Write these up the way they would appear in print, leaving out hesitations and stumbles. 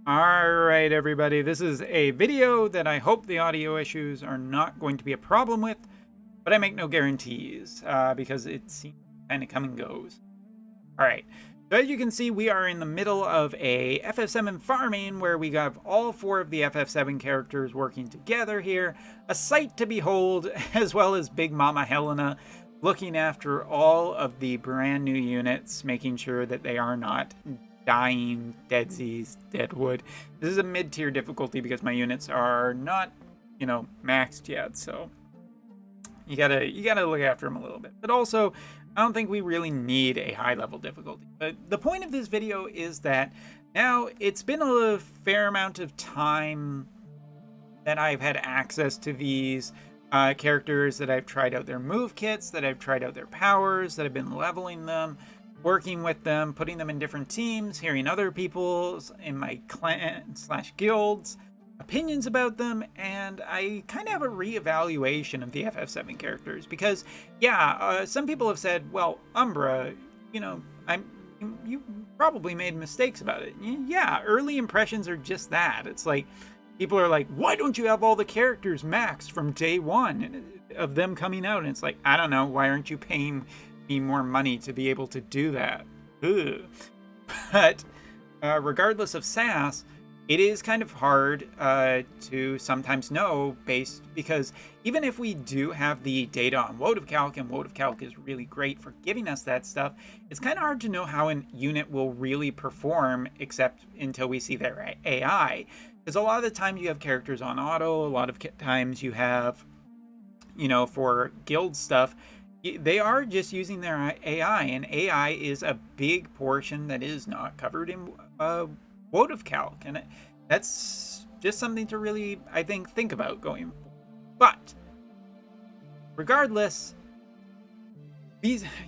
Alright everybody, this is a video that I hope the audio issues are not going to be a problem with, but I make no guarantees, because it seems kind of come and goes. Alright, so as you can see, we are in the middle of a FF7 farming where we have all 4 of the FF7 characters working together here, a sight to behold, as well as Big Mama Helena looking after all of the brand new units, making sure that they are not dying, deadsies, deadwood. This is a mid-tier difficulty because my units are not, maxed yet, so you gotta look after them a little bit. But also, I don't think we really need a high-level difficulty. But the point of this video is that now it's been a fair amount of time that I've had access to these characters, that I've tried out their move kits, that I've tried out their powers, that I've been leveling them, working with them, putting them in different teams, hearing other people's in my clan/guilds opinions about them, and I kind of have a re-evaluation of the FF7 characters because, some people have said, well, Umbra, you probably made mistakes about it. Yeah, early impressions are just that. It's like, people are like, why don't you have all the characters maxed from day one of them coming out? And it's like, I don't know, why aren't you paying me more money to be able to do that? Ugh. But regardless of SAS, it is kind of hard to sometimes know because even if we do have the data on WOTV and WOTV is really great for giving us that stuff, it's kind of hard to know how a unit will really perform except until we see their AI. Because a lot of the time you have characters on auto, a lot of times you have, for guild stuff, they are just using their AI, and AI is a big portion that is not covered in WOTV, and that's just something to really, I think about going forward. But regardless,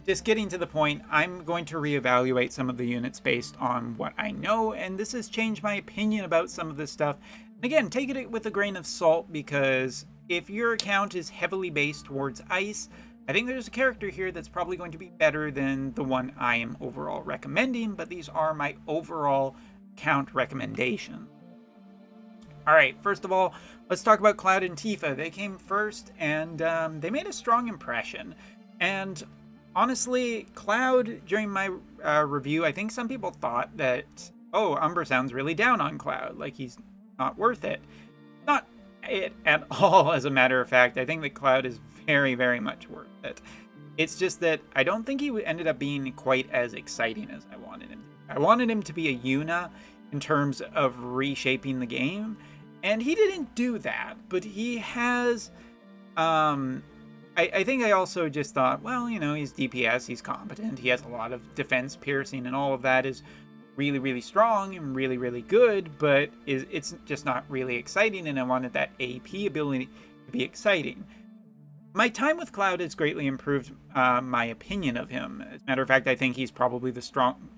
just getting to the point, I'm going to reevaluate some of the units based on what I know, and this has changed my opinion about some of this stuff. And again, take it with a grain of salt, because if your account is heavily based towards ice, I think there's a character here that's probably going to be better than the one I am overall recommending, but these are my overall count recommendation. Alright, first of all, let's talk about Cloud and Tifa. They came first, and they made a strong impression. And honestly, Cloud, during my review, I think some people thought that, oh, Umbra sounds really down on Cloud, like he's not worth it. Not it at all, as a matter of fact. I think that Cloud is very, very much worth it. It's just that I don't think he ended up being quite as exciting as I wanted him to be. I wanted him to be a Yuna in terms of reshaping the game, and he didn't do that, but he has, I think I also just thought, well, he's DPS, he's competent, he has a lot of defense piercing, and all of that is really, really strong and really, really good, but it's just not really exciting, and I wanted that AP ability to be exciting. My time with Cloud has greatly improved my opinion of him. As a matter of fact, I think he's probably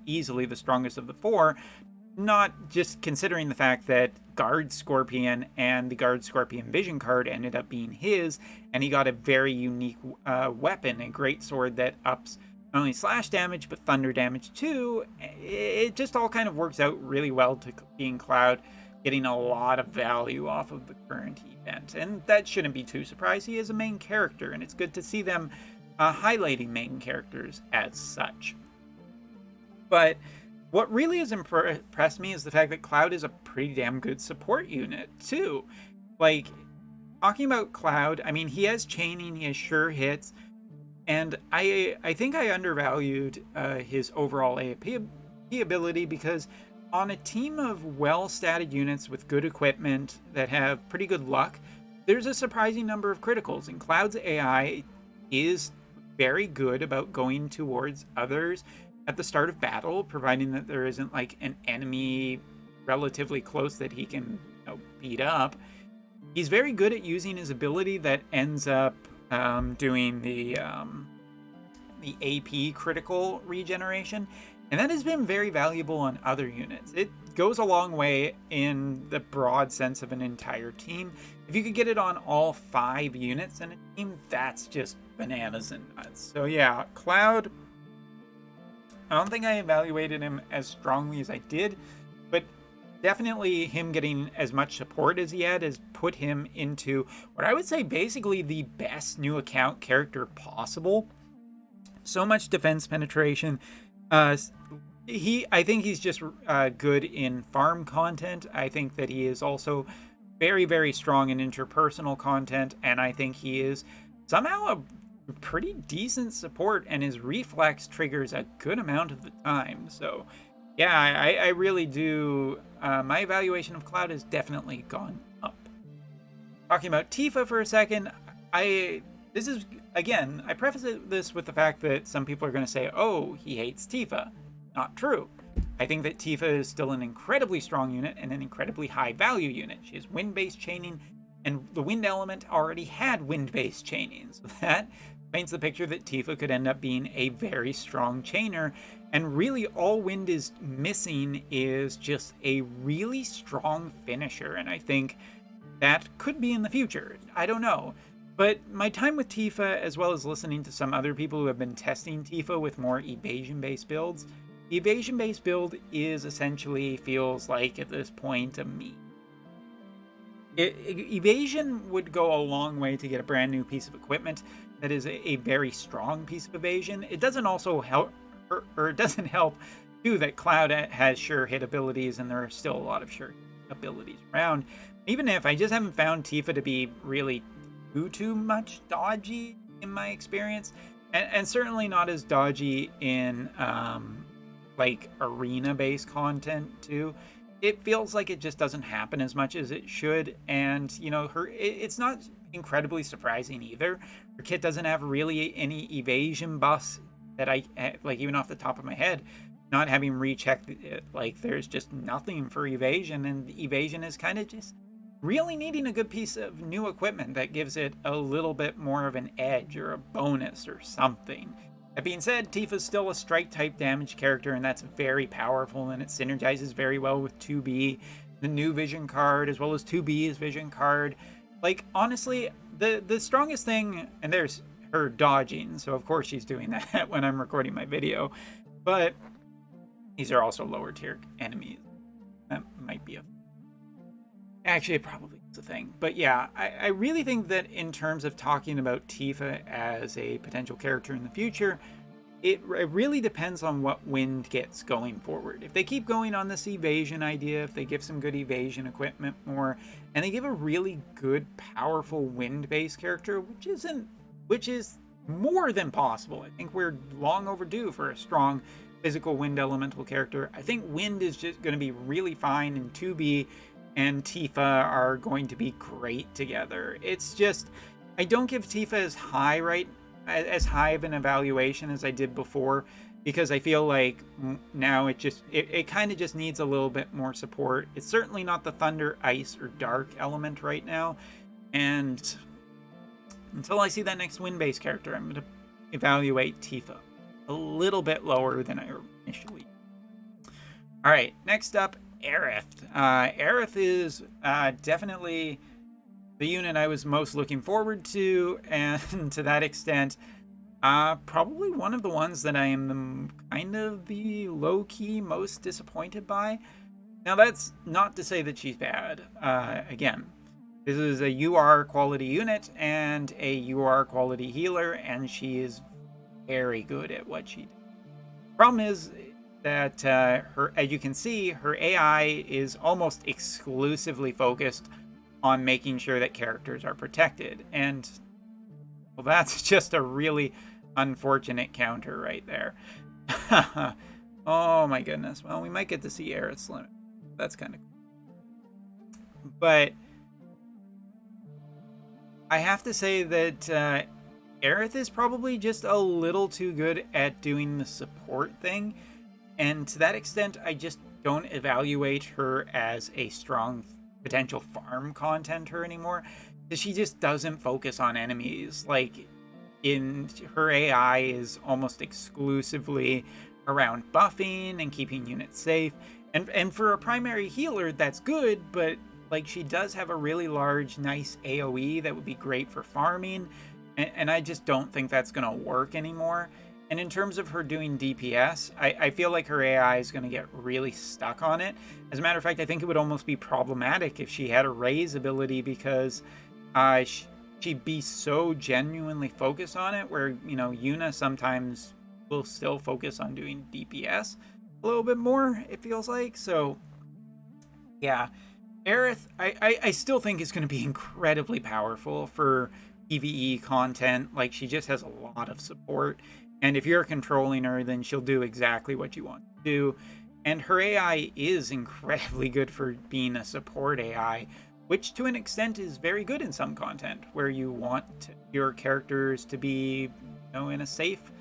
easily the strongest of the 4, not just considering the fact that Guard Scorpion and the Guard Scorpion Vision card ended up being his, and he got a very unique weapon, a great sword that ups not only slash damage, but thunder damage too. It just all kind of works out really well to being Cloud, getting a lot of value off of the current event. And that shouldn't be too surprised. He is a main character, and it's good to see them highlighting main characters as such. But what really has impressed me is the fact that Cloud is a pretty damn good support unit, too. Like, talking about Cloud, I mean, he has chaining, he has sure hits, and I think I undervalued his overall AP ability, because on a team of well-statted units with good equipment that have pretty good luck, there's a surprising number of criticals, and Cloud's AI is very good about going towards others at the start of battle, providing that there isn't like an enemy relatively close that he can beat up. He's very good at using his ability that ends up doing the AP critical regeneration, and that has been very valuable on other units. It goes a long way in the broad sense of an entire team. If you could get it on all 5 units in a team, that's just bananas and nuts. So yeah, Cloud, I don't think I evaluated him as strongly as I did, but definitely him getting as much support as he had has put him into what I would say basically the best new account character possible. So much defense penetration. I think he's just good in farm content. I think that he is also very, very strong in interpersonal content, and I think he is somehow a pretty decent support, and his reflex triggers a good amount of the time. So, yeah, I really do. My evaluation of Cloud has definitely gone up. Talking about Tifa for a second, this is, again, I preface this with the fact that some people are going to say, oh, he hates Tifa. Not true. I think that Tifa is still an incredibly strong unit and an incredibly high value unit. She has wind-based chaining, and the wind element already had wind-based chaining. So that paints the picture that Tifa could end up being a very strong chainer. And really all wind is missing is just a really strong finisher. And I think that could be in the future. I don't know. But my time with Tifa, as well as listening to some other people who have been testing Tifa with more evasion-based builds, the evasion-based build is essentially, feels like at this point, a meme. Evasion would go a long way to get a brand new piece of equipment that is a very strong piece of evasion. It doesn't also help, or it doesn't help too, that Cloud has sure hit abilities, and there are still a lot of sure abilities around. Even if I just haven't found Tifa to be really too much dodgy in my experience, and certainly not as dodgy in like arena-based content too. It feels like it just doesn't happen as much as it should, and you know, it's not incredibly surprising either. Her kit doesn't have really any evasion buffs that I like, even off the top of my head, not having rechecked it. Like, there's just nothing for evasion, and evasion is kind of just really needing a good piece of new equipment that gives it a little bit more of an edge or a bonus or something. That being said, Tifa's still a strike type damage character, and that's very powerful, and it synergizes very well with 2B, the new vision card, as well as 2B's vision card. Like, honestly, the strongest thing, and there's her dodging, so of course she's doing that when I'm recording my video, but these are also lower tier enemies. That might be a... Actually, it probably is a thing. But yeah, I really think that in terms of talking about Tifa as a potential character in the future, it really depends on what Wind gets going forward. If they keep going on this evasion idea, if they give some good evasion equipment more, and they give a really good, powerful Wind-based character, which is more than possible. I think we're long overdue for a strong physical Wind elemental character. I think Wind is just going to be really fine, and 2B and Tifa are going to be great together. It's just, I don't give Tifa as high of an evaluation as I did before, because I feel like now it kind of just needs a little bit more support. It's certainly not the thunder, ice, or dark element right now, and until I see that next wind-based character, I'm going to evaluate Tifa a little bit lower than I initially. All right, next up, Aerith. Aerith is definitely the unit I was most looking forward to, and to that extent, probably one of the ones that I am kind of the low-key most disappointed by. Now, that's not to say that she's bad. Again, this is a UR quality unit and a UR quality healer, and she is very good at what she does. Problem is that as you can see, her AI is almost exclusively focused on making sure that characters are protected, and well, that's just a really unfortunate counter right there. Oh my goodness. Well, we might get to see Aerith's limit. That's kind of cool. But I have to say that Aerith is probably just a little too good at doing the support thing. And to that extent, I just don't evaluate her as a strong potential farm contenter anymore, because she just doesn't focus on enemies. Like, her AI is almost exclusively around buffing and keeping units safe. And for a primary healer, that's good, but like, she does have a really large, nice AoE that would be great for farming. And I just don't think that's going to work anymore. And in terms of her doing DPS, I feel like her AI is going to get really stuck on it. As a matter of fact, I think it would almost be problematic if she had a raise ability, because she'd be so genuinely focused on it, where, you know, Yuna sometimes will still focus on doing DPS a little bit more, it feels like. So, yeah. Aerith, I still think is going to be incredibly powerful for PvE content. Like, she just has a lot of support. And if you're controlling her, then she'll do exactly what you want to do. And her AI is incredibly good for being a support AI, which to an extent is very good in some content, where you want your characters to be, you know, in a safe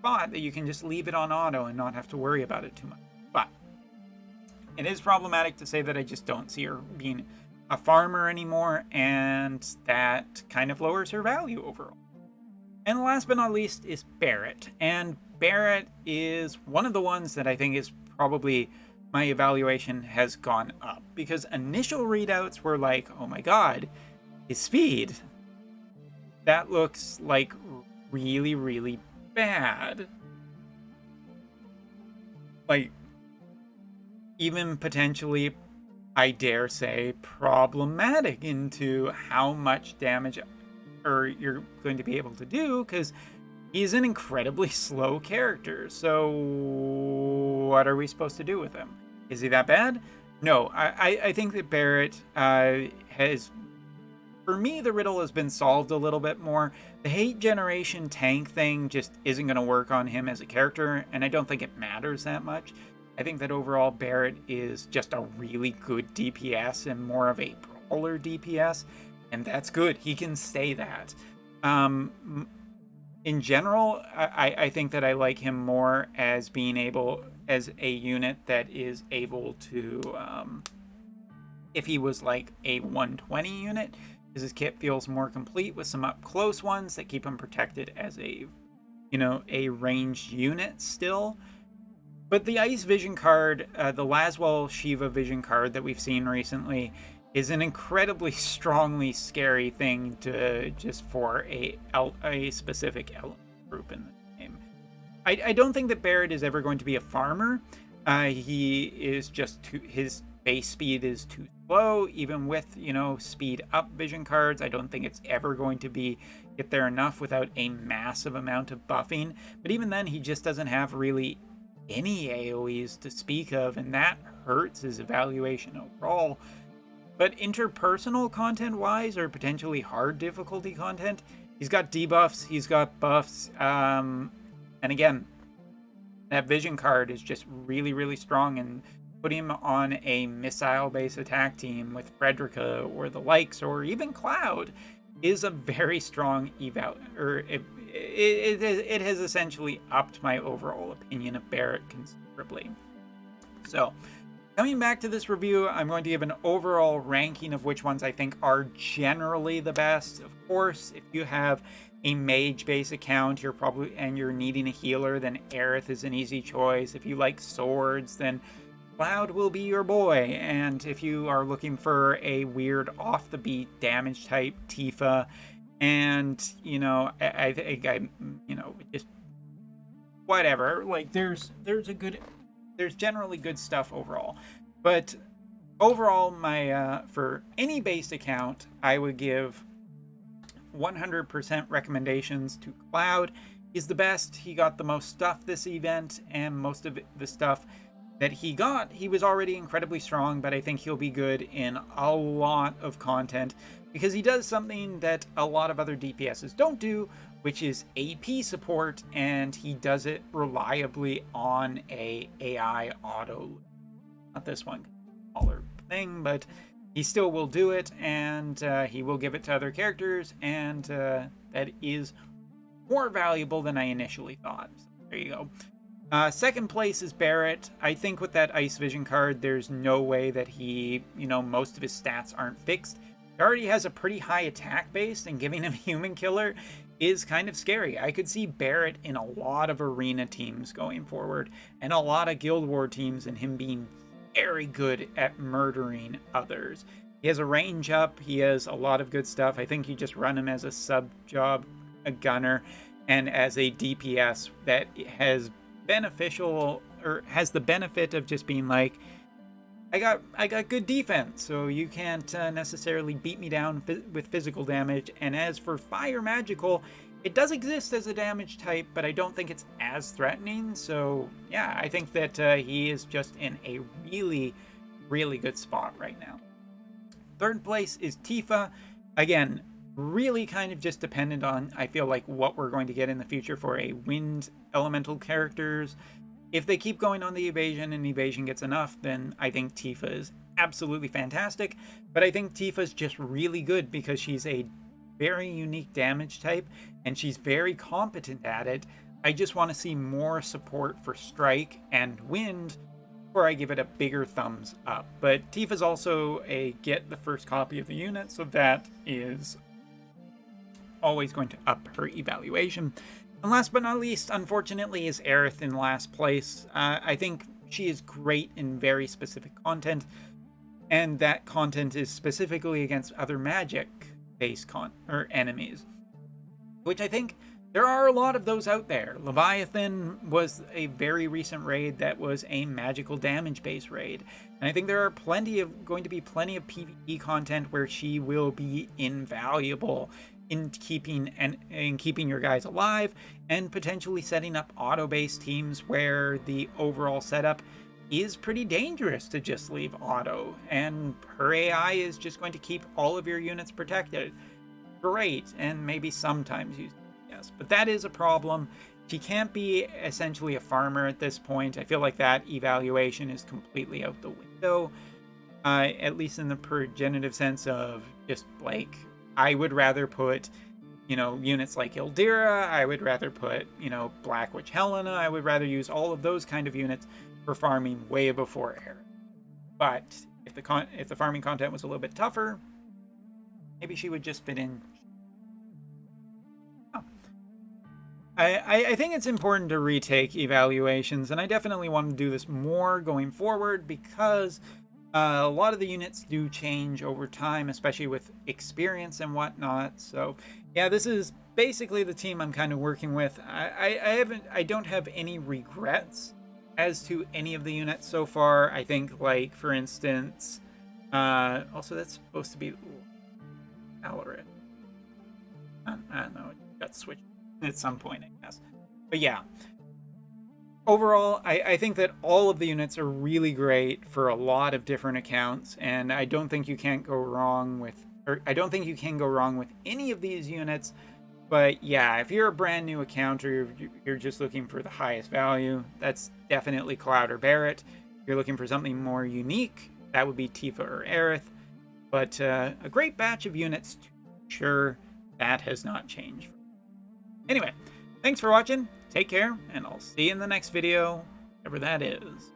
spot that you can just leave it on auto and not have to worry about it too much. But it is problematic to say that I just don't see her being a farmer anymore, and that kind of lowers her value overall. And last but not least is Barrett. And Barrett is one of the ones that I think is probably my evaluation has gone up, because initial readouts were like, oh my god, his speed, that looks like really, really bad. Like, even potentially, I dare say, problematic into how much damage you're going to be able to do, because he's an incredibly slow character. So what are we supposed to do with him? Is he that bad? No, I think that Barrett has, for me, the riddle has been solved a little bit more. The hate generation tank thing just isn't going to work on him as a character, and I don't think it matters that much. I think that overall Barrett is just a really good DPS and more of a brawler DPS, and that's good. He can stay that. In general, I think that I like him more as being able, as a unit that is able to, if he was like a 120 unit, because his kit feels more complete with some up close ones that keep him protected as a, you know, a ranged unit still. But the Ice Vision card, the Laswell Shiva Vision card that we've seen recently, is an incredibly strongly scary thing to just for a specific element group in the game. I don't think that Barrett is ever going to be a farmer. He is just his base speed is too slow, even with, you know, speed up vision cards. I don't think it's ever going to get there enough without a massive amount of buffing. But even then, he just doesn't have really any AoEs to speak of, and that hurts his evaluation overall. But interpersonal content-wise, or potentially hard difficulty content, he's got debuffs, he's got buffs, and again, that vision card is just really, really strong, and putting him on a missile-based attack team with Frederica or the likes, or even Cloud, is a very strong eval, or it has essentially upped my overall opinion of Barrett considerably. So, coming back to this review, I'm going to give an overall ranking of which ones I think are generally the best. Of course, if you have a mage base account, you're needing a healer, then Aerith is an easy choice. If you like swords, then Cloud will be your boy. And if you are looking for a weird off the beat damage type, Tifa. And, you know, I think you know, just whatever. Like, there's generally good stuff overall. But overall, my for any base account, I would give 100% recommendations to Cloud. He's the best. He got the most stuff this event, and most of the stuff that he got, he was already incredibly strong, but I think he'll be good in a lot of content, because he does something that a lot of other DPSs don't do, which is AP support, and he does it reliably on a AI auto. Not this one, smaller thing, but he still will do it, and he will give it to other characters, and that is more valuable than I initially thought. So there you go. Second place is Barrett. I think with that Ice Vision card, there's no way that he, you know, most of his stats aren't fixed. He already has a pretty high attack base, and giving him Human Killer is kind of scary. I could see Barrett in a lot of arena teams going forward, and a lot of Guild War teams, and him being very good at murdering others. He has a range up, he has a lot of good stuff. I think you just run him as a sub job, a gunner, and as a DPS that has beneficial, or has the benefit of just being like, I got good defense, so you can't necessarily beat me down with physical damage. And as for fire magical, it does exist as a damage type, but I don't think it's as threatening. So yeah, I think that he is just in a really, really good spot right now. Third place is Tifa. Again, really kind of just dependent on, I feel like, what we're going to get in the future for a wind elemental characters. If they keep going on the evasion and evasion gets enough, then I think Tifa is absolutely fantastic. But I think Tifa's just really good because she's a very unique damage type and she's very competent at it. I just want to see more support for strike and wind before I give it a bigger thumbs up. But Tifa's also a get the first copy of the unit, so that is always going to up her evaluation. And last but not least, unfortunately, is Aerith in last place. I think she is great in very specific content, and that content is specifically against other magic-based enemies, which I think there are a lot of those out there. Leviathan was a very recent raid that was a magical damage-based raid, and I think there are going to be plenty of PvE content where she will be invaluable in keeping your guys alive, and potentially setting up auto-based teams where the overall setup is pretty dangerous to just leave auto, and her AI is just going to keep all of your units protected. Great, and maybe sometimes use yes, but that is a problem. She can't be essentially a farmer at this point. I feel like that evaluation is completely out the window, at least in the progenitive sense of just like, I would rather put, units like Ildira. I would rather put, Black Witch Helena. I would rather use all of those kind of units for farming way before Aerith. But if the farming content was a little bit tougher, maybe she would just fit in. Oh. I think it's important to retake evaluations, and I definitely want to do this more going forward because a lot of the units do change over time, especially with experience and whatnot. So yeah, this is basically the team I'm kind of working with. I don't have any regrets as to any of the units so far. I think, like, for instance, also that's supposed to be Aerith. I don't know, it got switched at some point, I guess. But yeah, overall, I think that all of the units are really great for a lot of different accounts, and I don't think you can go wrong with any of these units. But yeah, if you're a brand new account or you're just looking for the highest value, that's definitely Cloud or Barrett. If you're looking for something more unique, that would be Tifa or Aerith. But a great batch of units, sure, that has not changed. Anyway, thanks for watching. Take care, and I'll see you in the next video, whatever that is.